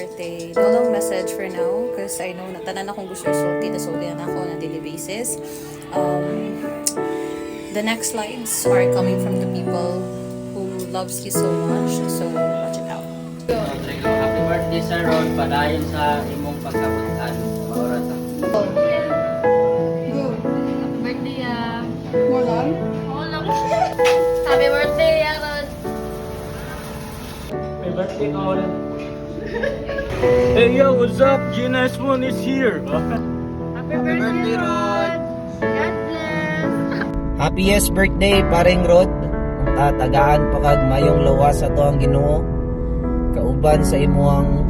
birthday. No long message for now because I know na tanan akong gusto isulti, nasulti na ako on a daily basis. The next slides are coming from the people who loves you so much, so watch it out. Happy birthday sa Ron, padayon sa imong pagkabutan. Maoras ang Happy birthday, Walang? Walang. Happy birthday, Aaron. Happy birthday, all. Hey yo, what's up? Gina's one is here. Happy birthday, Ron. God bless. Happiest birthday, paring Rod. Ang tagaan pa kag mayong lawas sa to ang Ginoo. Kauban sa imuang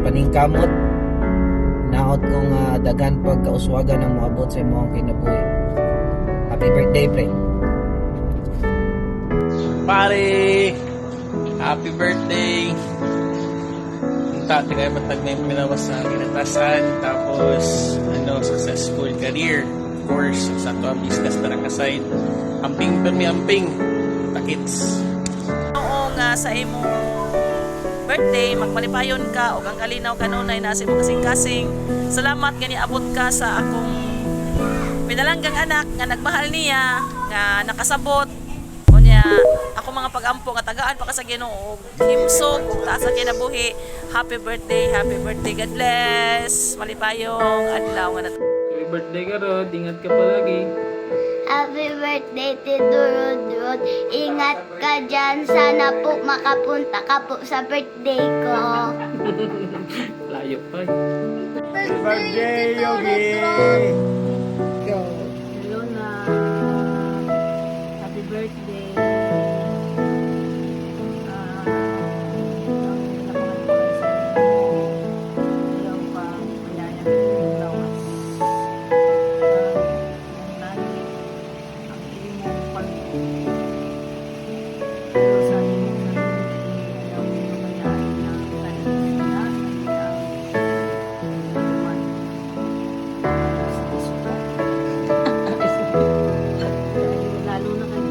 paningkamot. Naot kong dagan pagkauswagan ang moabot sa imuang kinabuhi. Happy birthday, pre. Pare, happy birthday. Tigay matag may minawas sa kinatasan, tapos successful career, of course sa ato ang business na nakaside. Amping permi amping takits. Oo nga sa imong birthday magpalipayon ka og ang kalinaw kanunay na sa imong kasing-kasing. Salamat gani abot ka sa akong pinalanggang anak nga nagmahal niya nga nakasabot unya ako mga pag-ampo nga tagaan pa ka sa Ginoo himsog ug taas sa kinabuhi. Happy birthday, God bless. Malipayong adlaw nga Happy birthday ka, Rod. Ingat ka palagi. Happy birthday, Tito Rod. Ingat ka dyan. Sana po makapunta ka po sa birthday ko. Layo pa. Happy birthday, Yogi! Hello na. Happy birthday. Lalo na kay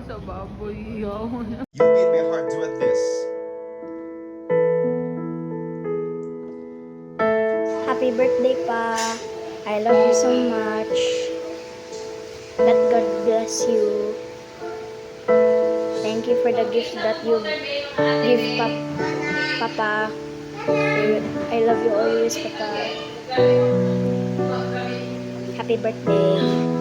sa baboy yun. You beat my heart, do it this. Happy birthday, Pa. I love you so much. Let God bless you. Thank you for the gift that you give, Papa. I love you always, Papa. Happy birthday.